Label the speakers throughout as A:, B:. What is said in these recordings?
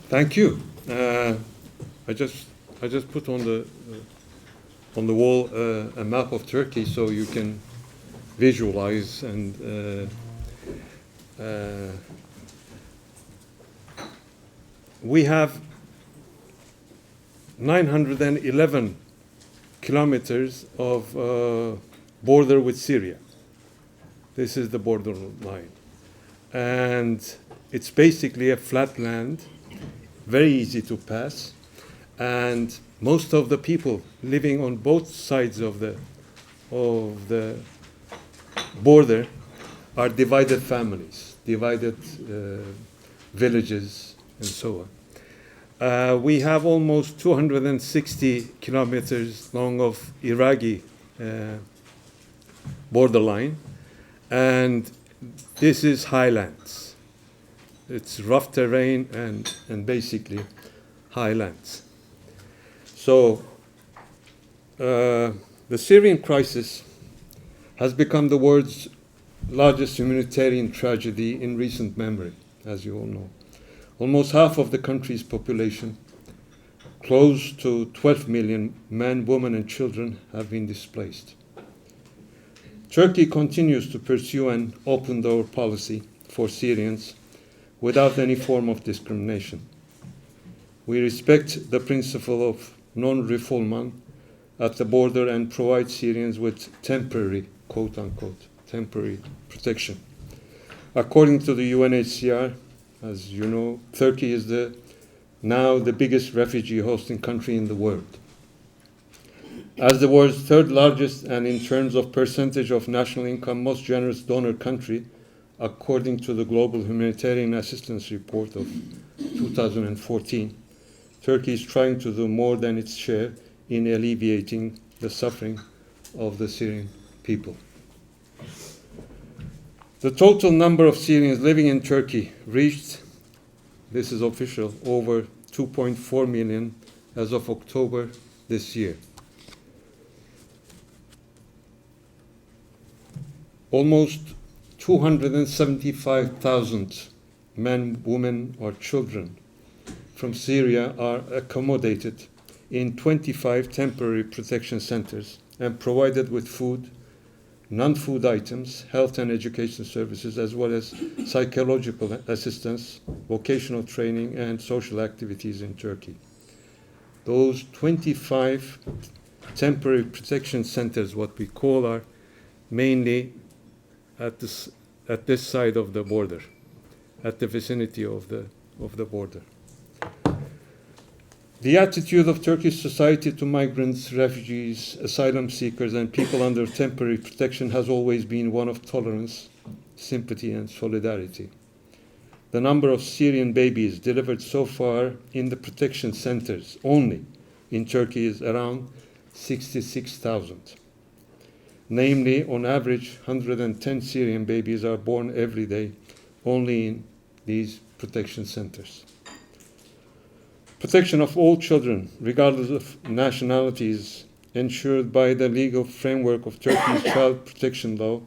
A: Thank you. I just put on the wall a map of Turkey so you can visualize and we have 911 kilometers of border with Syria. This is the border line. And it's basically a flat land, very easy to pass. And most of the people living on both sides of the border are divided families, divided villages, and so on. We have almost 260 kilometers long of Iraqi borderline, and this is highlands. It's rough terrain and basically highlands. So the Syrian crisis has become the world's largest humanitarian tragedy in recent memory, as you all know. Almost half of the country's population, close to 12 million men, women, and children, have been displaced. Turkey continues to pursue an open-door policy for Syrians without any form of discrimination. We respect the principle of non-refoulement at the border and provide Syrians with temporary, quote-unquote, temporary protection. According to the UNHCR, as you know, Turkey is now the biggest refugee hosting country in the world. As the world's third largest and in terms of percentage of national income most generous donor country, according to the Global Humanitarian Assistance Report of 2014, Turkey is trying to do more than its share in alleviating the suffering of the Syrian people. The total number of Syrians living in Turkey reached, this is official, over 2.4 million as of October this year. Almost 275,000 men, women, or children from Syria are accommodated in 25 temporary protection centers and provided with food, non-food items, health and education services, as well as psychological assistance, vocational training, and social activities in Turkey. Those 25 temporary protection centers, what we call, are mainly at this side of the border, at the vicinity of the border. The attitude of Turkish society to migrants, refugees, asylum seekers, and people under temporary protection has always been one of tolerance, sympathy, and solidarity. The number of Syrian babies delivered so far in the protection centers only in Turkey is around 66,000. Namely, on average, 110 Syrian babies are born every day only in these protection centers. Protection of all children, regardless of nationality, is ensured by the legal framework of Turkey's child protection law.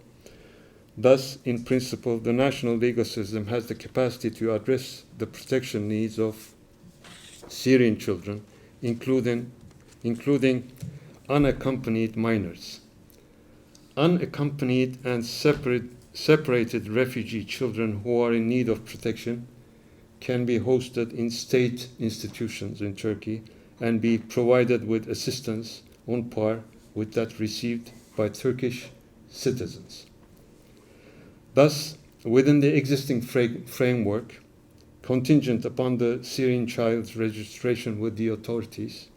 A: Thus, in principle, the national legal system has the capacity to address the protection needs of Syrian children, including unaccompanied minors. Unaccompanied and separated refugee children who are in need of protection can be hosted in state institutions in Turkey and be provided with assistance on par with that received by Turkish citizens. Thus, within the existing framework, contingent upon the Syrian child's registration with the authorities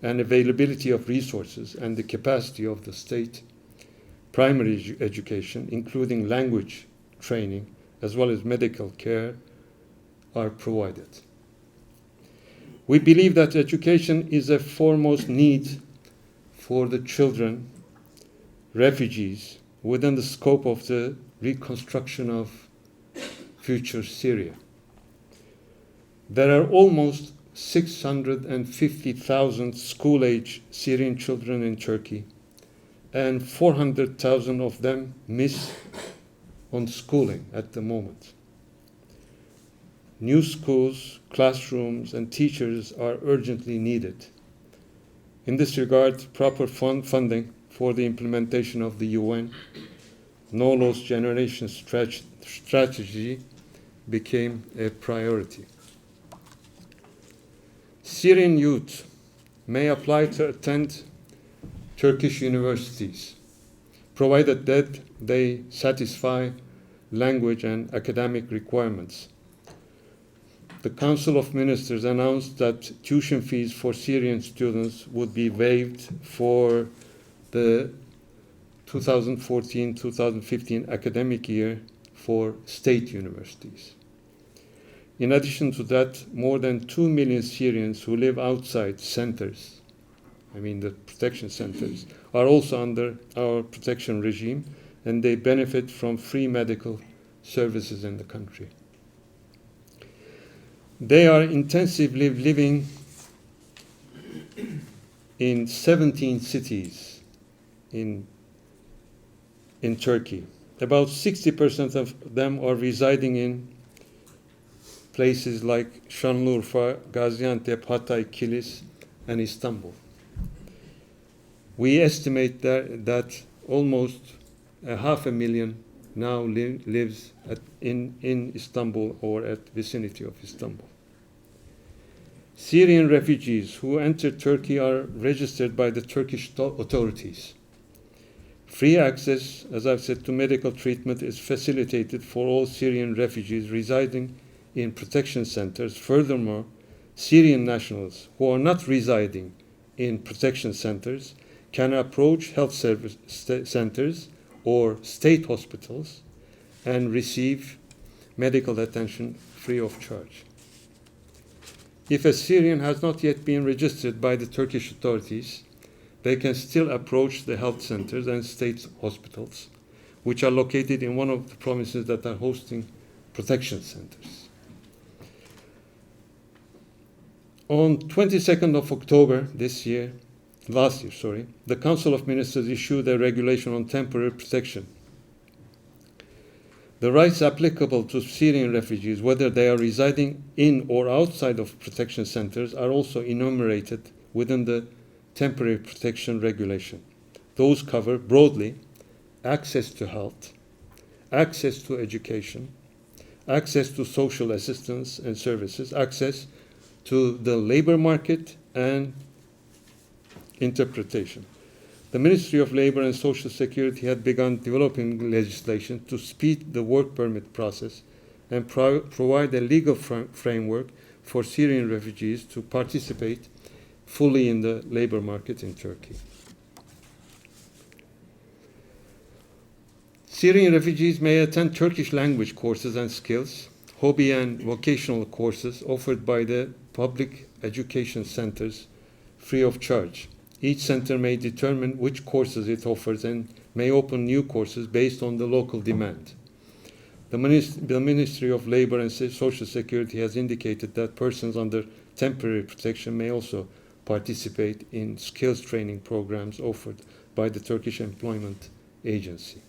A: and availability of resources and the capacity of the state, primary education, including language training, as well as medical care, are provided. We believe that education is a foremost need for the children, refugees, within the scope of the reconstruction of future Syria. There are almost 650,000 school-age Syrian children in Turkey, and 400,000 of them miss on schooling at the moment. New schools, classrooms, and teachers are urgently needed. In this regard, proper funding for the implementation of the UN No Loss Generation strategy became a priority. Syrian youth may apply to attend Turkish universities, provided that they satisfy language and academic requirements. The Council of Ministers announced that tuition fees for Syrian students would be waived for the 2014-2015 academic year for state universities. In addition to that, more than 2 million Syrians who live outside centers, the protection centers, are also under our protection regime, and they benefit from free medical services in the country. They are intensively living in 17 cities in Turkey. About 60% of them are residing in places like Şanlıurfa, Gaziantep, Hatay, Kilis, and Istanbul. We estimate that almost 500,000 now lives in Istanbul or at vicinity of Istanbul. Syrian refugees who enter Turkey are registered by the Turkish authorities. Free access, as I've said, to medical treatment is facilitated for all Syrian refugees residing in protection centers. Furthermore, Syrian nationals who are not residing in protection centers can approach health service centers or state hospitals and receive medical attention free of charge. If a Syrian has not yet been registered by the Turkish authorities, they can still approach the health centers and state hospitals, which are located in one of the provinces that are hosting protection centers. On 22nd of October last year, the Council of Ministers issued a regulation on temporary protection. The rights applicable to Syrian refugees, whether they are residing in or outside of protection centers, are also enumerated within the temporary protection regulation. Those cover broadly access to health, access to education, access to social assistance and services, access to the labor market, and interpretation. The Ministry of Labor and Social Security had begun developing legislation to speed the work permit process and provide a legal framework for Syrian refugees to participate fully in the labor market in Turkey. Syrian refugees may attend Turkish language courses and skills, hobby and vocational courses offered by the public education centers free of charge. Each center may determine which courses it offers and may open new courses based on the local demand. The Ministry of Labor and Social Security has indicated that persons under temporary protection may also participate in skills training programs offered by the Turkish Employment Agency.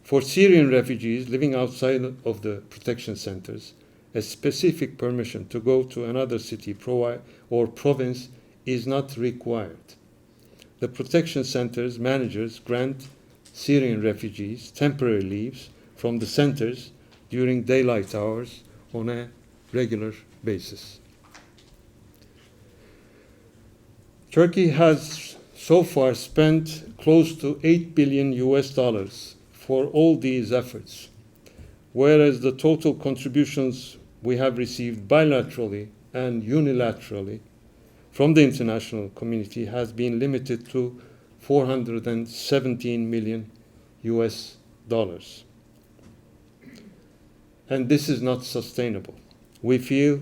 A: For Syrian refugees living outside of the protection centers, a specific permission to go to another city or province is not required. The protection centers managers grant Syrian refugees temporary leaves from the centers during daylight hours on a regular basis. Turkey has so far spent close to $8 billion for all these efforts, whereas the total contributions we have received bilaterally and unilaterally from the international community has been limited to $417 million. And this is not sustainable. We feel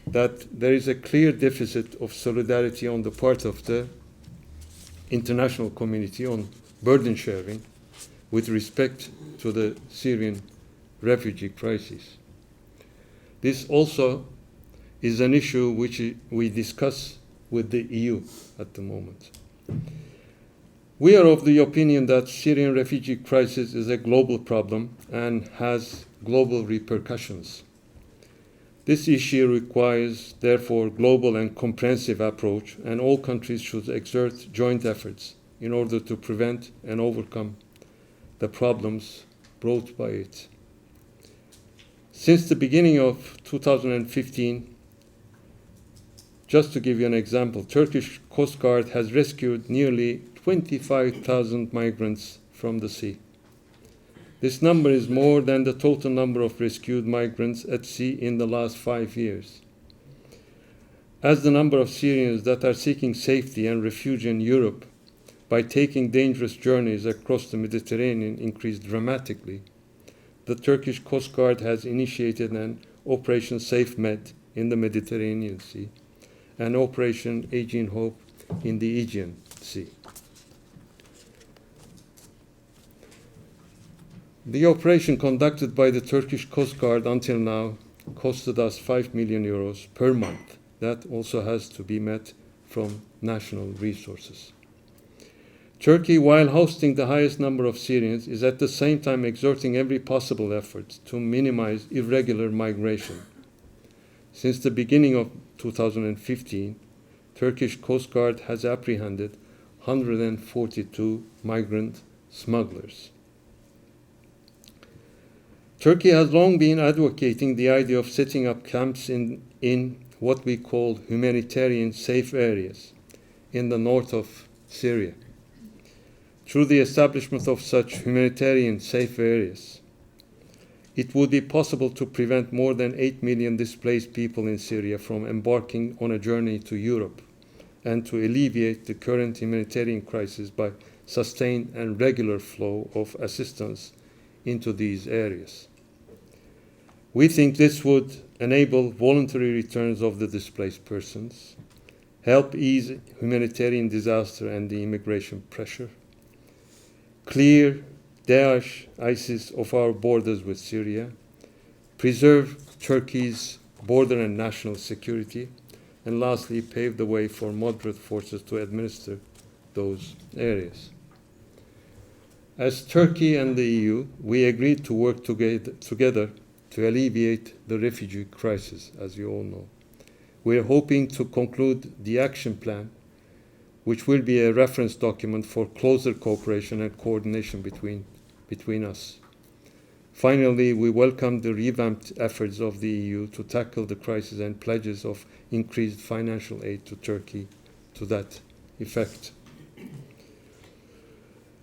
A: that there is a clear deficit of solidarity on the part of the international community on burden sharing with respect to the Syrian refugee crisis. This also is an issue which we discuss with the EU at the moment. We are of the opinion that Syrian refugee crisis is a global problem and has global repercussions. This issue requires, therefore, global and comprehensive approach, and all countries should exert joint efforts in order to prevent and overcome the problems brought by it. Since the beginning of 2015, just to give you an example, Turkish Coast Guard has rescued nearly 25,000 migrants from the sea. This number is more than the total number of rescued migrants at sea in the last 5 years. As the number of Syrians that are seeking safety and refuge in Europe by taking dangerous journeys across the Mediterranean increased dramatically, the Turkish Coast Guard has initiated an Operation Safe Med in the Mediterranean Sea and Operation Aegean Hope in the Aegean Sea. The operation conducted by the Turkish Coast Guard until now costed us 5 million euros per month. That also has to be met from national resources. Turkey, while hosting the highest number of Syrians, is at the same time exerting every possible effort to minimize irregular migration. Since the beginning of 2015, Turkish Coast Guard has apprehended 142 migrant smugglers. Turkey has long been advocating the idea of setting up camps in what we call humanitarian safe areas in the north of Syria. Through the establishment of such humanitarian safe areas, it would be possible to prevent more than 8 million displaced people in Syria from embarking on a journey to Europe, and to alleviate the current humanitarian crisis by sustained and regular flow of assistance into these areas. We think this would enable voluntary returns of the displaced persons, help ease humanitarian disaster and the immigration pressure, clear Daesh, ISIS of our borders with Syria, preserve Turkey's border and national security, and lastly, pave the way for moderate forces to administer those areas. As Turkey and the EU, we agreed to work together to alleviate the refugee crisis, as you all know. We are hoping to conclude the action plan, which will be a reference document for closer cooperation and coordination between us. Finally, we welcome the revamped efforts of the EU to tackle the crisis and pledges of increased financial aid to Turkey to that effect.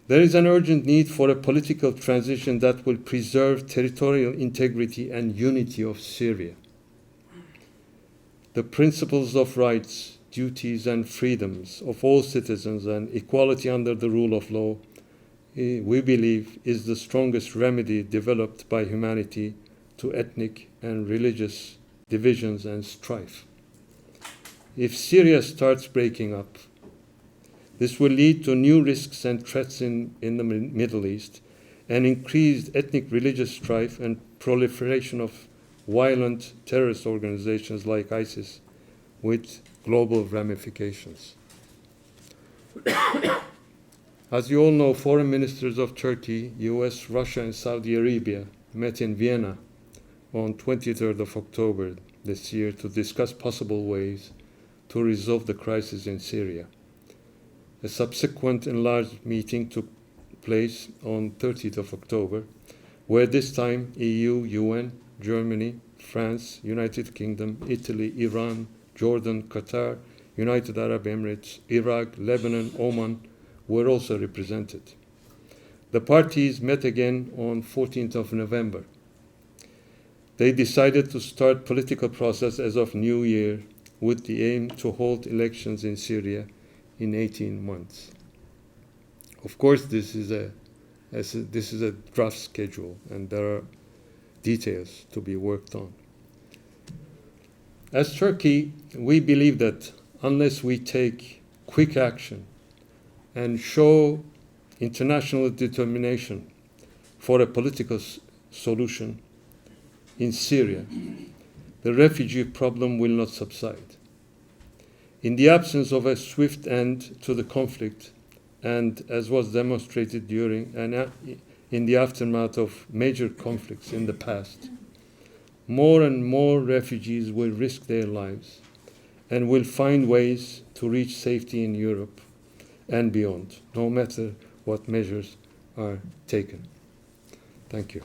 A: There is an urgent need for a political transition that will preserve territorial integrity and unity of Syria. The principles of rights, duties, and freedoms of all citizens and equality under the rule of law, we believe, is the strongest remedy developed by humanity to ethnic and religious divisions and strife. If Syria starts breaking up, this will lead to new risks and threats in the Middle East, and increased ethnic religious strife and proliferation of violent terrorist organizations like ISIS with global ramifications. As you all know, foreign ministers of Turkey, US, Russia, and Saudi Arabia met in Vienna on 23rd of October this year to discuss possible ways to resolve the crisis in Syria. A subsequent enlarged meeting took place on 30th of October, where this time EU, UN, Germany, France, United Kingdom, Italy, Iran, Jordan, Qatar, United Arab Emirates, Iraq, Lebanon, Oman were also represented. The parties met again on 14th of November. They decided to start political process as of New Year with the aim to hold elections in Syria in 18 months. Of course, this is a draft schedule, and there are details to be worked on. As Turkey, we believe that unless we take quick action and show international determination for a political solution in Syria, the refugee problem will not subside. In the absence of a swift end to the conflict, and as was demonstrated during and in the aftermath of major conflicts in the past, more and more refugees will risk their lives and will find ways to reach safety in Europe and beyond, no matter what measures are taken. Thank you.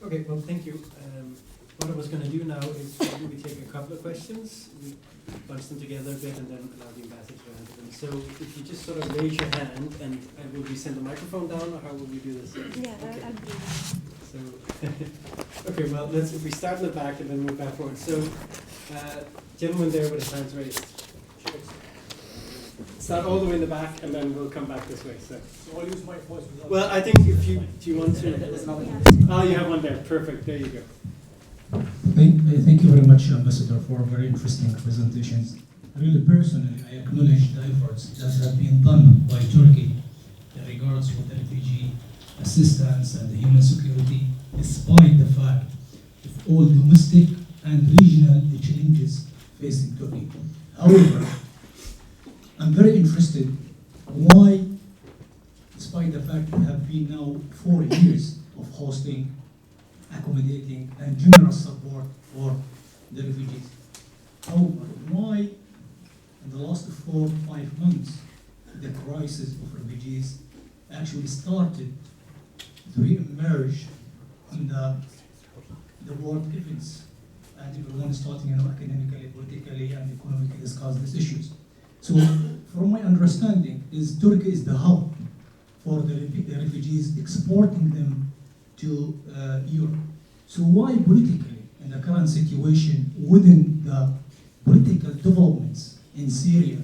B: Okay, well, thank you. What I was going to do now is we take a couple of questions, we bunch them together a bit, and then allow the ambassador to answer them. So if you just sort of raise your hand, and will we send the microphone down, or how will we do this?
C: Yeah,
B: Okay.
C: I'll do
B: So, okay, well, we start in the back and then move back forward. So, gentleman there with his hands raised. Start all the way in the back, and then we'll come back this way. So
D: I'll use my voice.
B: well, I think if you do you want to? Oh, you have one there. Perfect. There you go.
D: Thank you very much, Ambassador, for very interesting presentations. Really, personally, I acknowledge the efforts that have been done by Turkey in regards with the refugee assistance and the human security, despite the fact of all domestic and regional challenges facing Turkey. However, I'm very interested why, despite the fact we have been now 4 years of hosting, accommodating, and generous support for the refugees. However, why in the last 4 or 5 months the crisis of refugees actually started to re-emerge in the world events, and everyone is starting, academically, politically, and economically discuss these issues. So, from my understanding, Turkey is the hub for the refugees, exporting them to Europe. So why politically, in the current situation, within the political developments in Syria,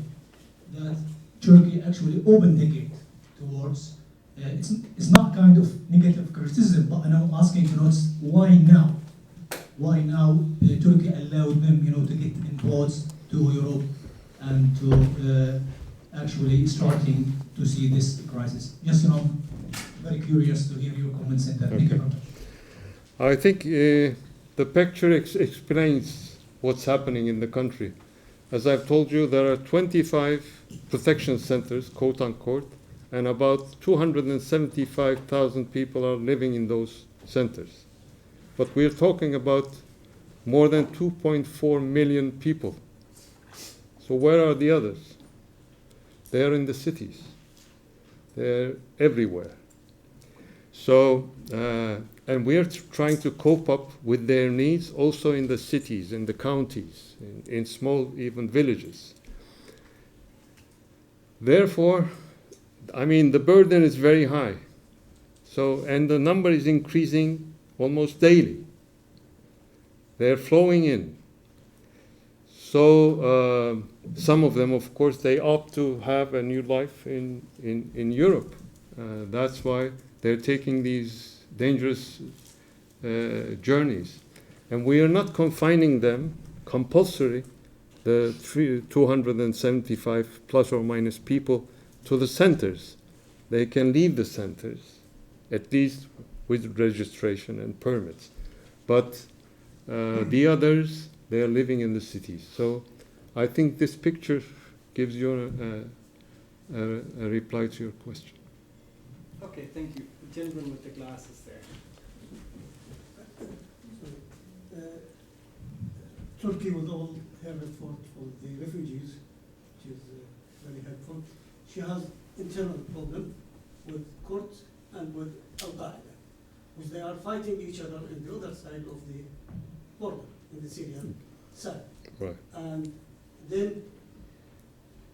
D: that Turkey actually opened the gate towards, it's not kind of negative criticism, but I'm asking, why now? Why now Turkey allowed them, to get in boats to Europe and to actually starting to see this crisis? Just, very curious to hear your comments on that.
A: Okay.
D: Thank you very much.
A: I think the picture explains what's happening in the country. As I've told you, there are 25 protection centers, quote unquote, and about 275,000 people are living in those centers. But we're talking about more than 2.4 million people. So where are the others? They're in the cities. They're everywhere. So, and we're trying to cope up with their needs also in the cities, in the counties, in small, even villages. Therefore, the burden is very high. So, and the number is increasing almost daily. They're flowing in. So, some of them, of course, they opt to have a new life in Europe. That's why they're taking these dangerous journeys. And we are not confining them compulsory, the 275 plus or minus people, to the centers. They can leave the centers, at least with registration and permits. But the others, they are living in the cities. So I think this picture gives you a reply to your question.
B: Okay, thank you. The gentleman with the glasses there.
E: Turkey, with all her effort for the refugees, which is very helpful, she has internal problem with Kurds and with Al-Qaeda, which they are fighting each other in the other side of the border, in the Syrian side.
A: Right.
E: And then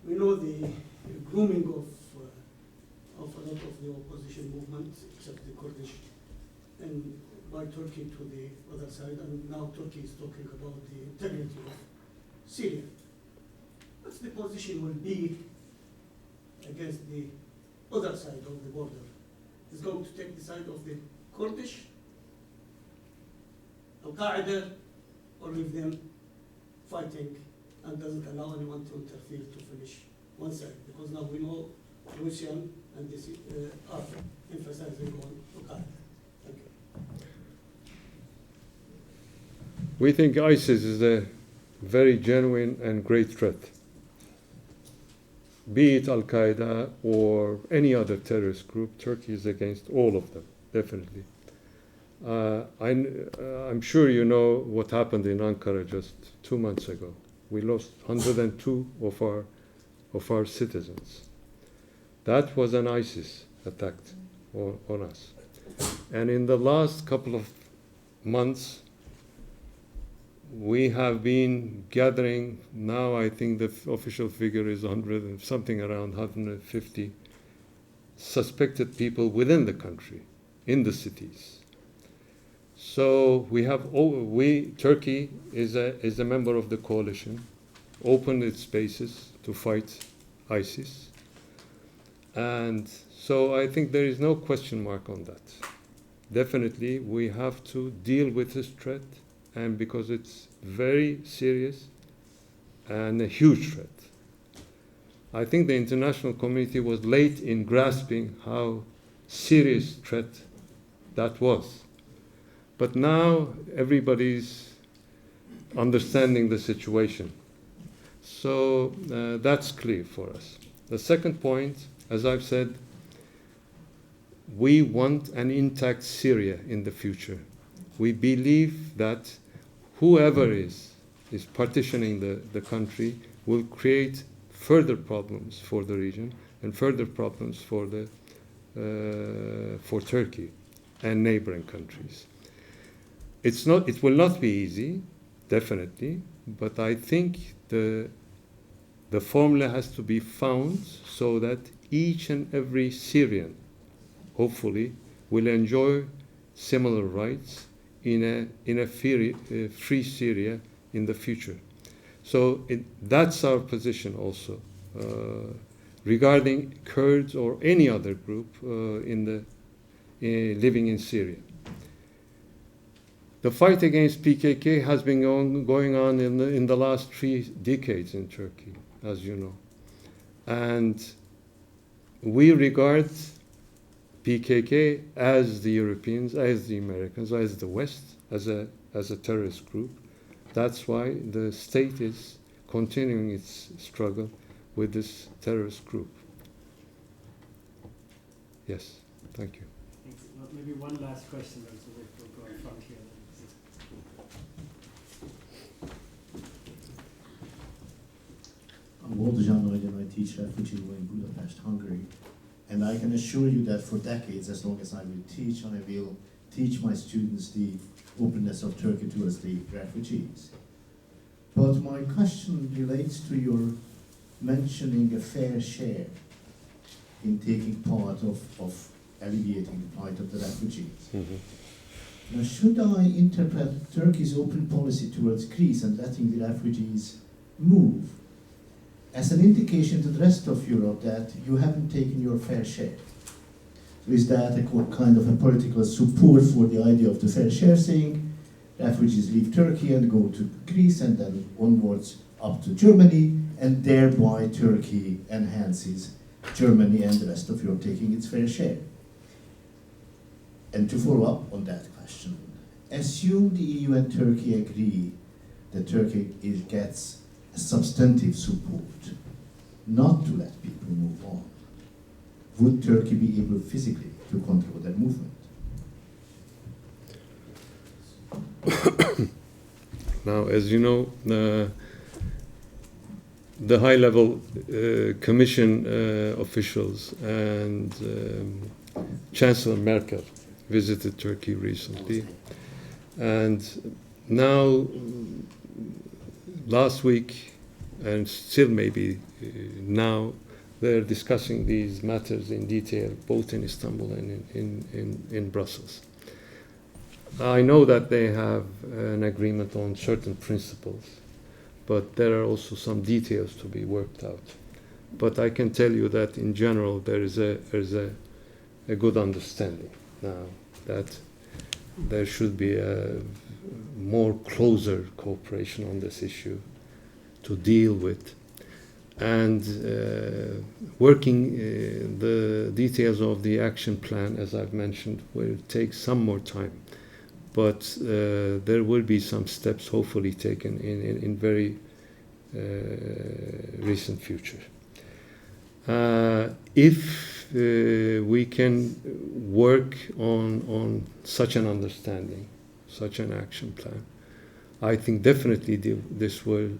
E: we know the grooming of a lot of the opposition movements, except the Kurdish, and by Turkey to the other side, and now Turkey is talking about the integrity of Syria. What's the position will be against the other side of the border? Is going to take the side of the Kurdish, Al-Qaeda, or leave them fighting and doesn't allow anyone to interfere to finish one side? Because now we know Russia and this are emphasizing on Al-Qaeda. Thank you.
A: We think ISIS is a very genuine and great threat. be it Al-Qaeda or any other terrorist group, Turkey is against all of them, definitely. I'm sure you know what happened in Ankara just 2 months ago. We lost 102 of our citizens. That was an ISIS attack on us. And in the last couple of months, we have been gathering, now I think the official figure is 100 and something around 150 suspected people within the country, in the cities. So Turkey is a member of the coalition, opened its spaces to fight ISIS. And so I think there is no question mark on that. Definitely we have to deal with this threat, and because it's very serious and a huge threat. I think the international community was late in grasping how serious threat that was. But now everybody's understanding the situation. So that's clear for us. The second point, as I've said, we want an intact Syria in the future. We believe that whoever is partitioning the country will create further problems for the region and further problems for Turkey and neighboring countries. It will not be easy, definitely, but I think the formula has to be found so that each and every Syrian, hopefully, will enjoy similar rights in a free Syria in the future. So that's our position also regarding Kurds or any other group living in Syria. The fight against PKK has been going on in the last 3 decades in Turkey, as you know. And we regard PKK as the Europeans, as the Americans, as the West, as a terrorist group. That's why the state is continuing its struggle with this terrorist group. Yes, thank you.
B: Thanks. Well, maybe one last question then, so we'll go in front here.
C: I'm Walter Janoid and I teach refugee law in Budapest, Hungary. And I can assure you that for decades, as long as I will teach, I will teach my students the openness of Turkey towards the refugees. But my question relates to your mentioning a fair share in taking part of alleviating the plight of the refugees.
A: Mm-hmm.
C: Now, should I interpret Turkey's open policy towards Greece and letting the refugees move as an indication to the rest of Europe that you haven't taken your fair share? So is that a kind of a political support for the idea of the fair share, saying refugees leave Turkey and go to Greece and then onwards up to Germany, and thereby Turkey enhances Germany and the rest of Europe taking its fair share? And to follow up on that question, assume the EU and Turkey agree that Turkey gets substantive support not to let people move on. Would Turkey be able physically to control that movement?
A: Now, as you know, the high-level Commission officials and Chancellor Merkel visited Turkey recently, and now last week, and still maybe now, they're discussing these matters in detail, both in Istanbul and in Brussels. I know that they have an agreement on certain principles, but there are also some details to be worked out. But I can tell you that in general there is a good understanding now that there should be a more closer cooperation on this issue to deal with, and working the details of the action plan, as I've mentioned, will take some more time, but there will be some steps hopefully taken in very recent future. If we can work on such an understanding, such an action plan, I think definitely this will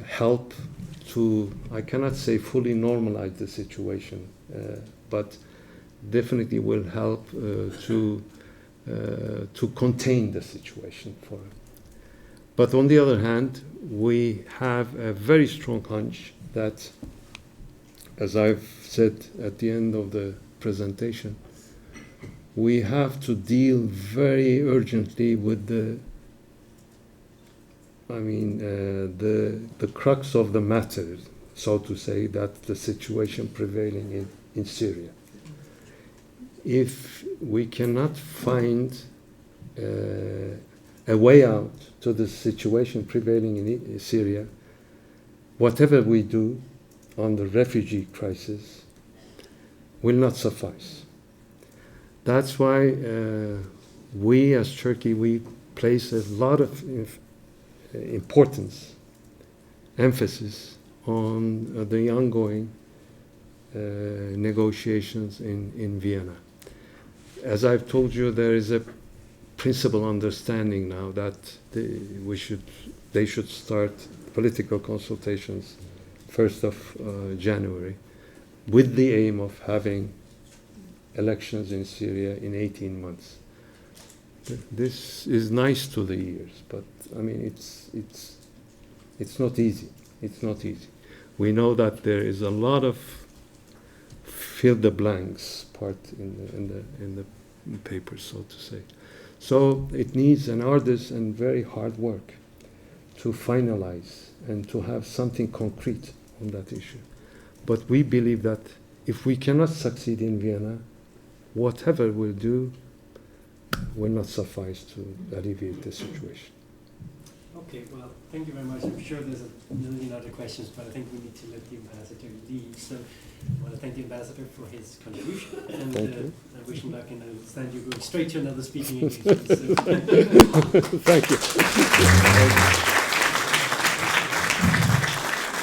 A: help to, I cannot say fully normalize the situation, but definitely will help to contain the situation for it. But on the other hand, we have a very strong hunch that, as I've said at the end of the presentation, we have to deal very urgently with the crux of the matter, so to say, that the situation prevailing in Syria. If we cannot find a way out to the situation prevailing in Syria, whatever we do on the refugee crisis will not suffice. That's why we as Turkey, we place a lot of importance, emphasis on the ongoing negotiations in Vienna. As I've told you, there is a principal understanding now that they should start political consultations 1st of January, with the aim of having elections in Syria in 18 months. This is nice to the ears, but I mean it's not easy. It's not easy. We know that there is a lot of fill the blanks part in the papers, so to say. So it needs an arduous and very hard work to finalize and to have something concrete on that issue. But we believe that if we cannot succeed in Vienna, whatever we'll do will not suffice to alleviate the situation.
B: Okay, well, thank you very much. I'm sure there's a million other questions, but I think we need to let the ambassador leave. So I want to thank the ambassador for his contribution, and I wish him luck, and I understand you're going straight to another speaking engagement. So.
A: Thank you.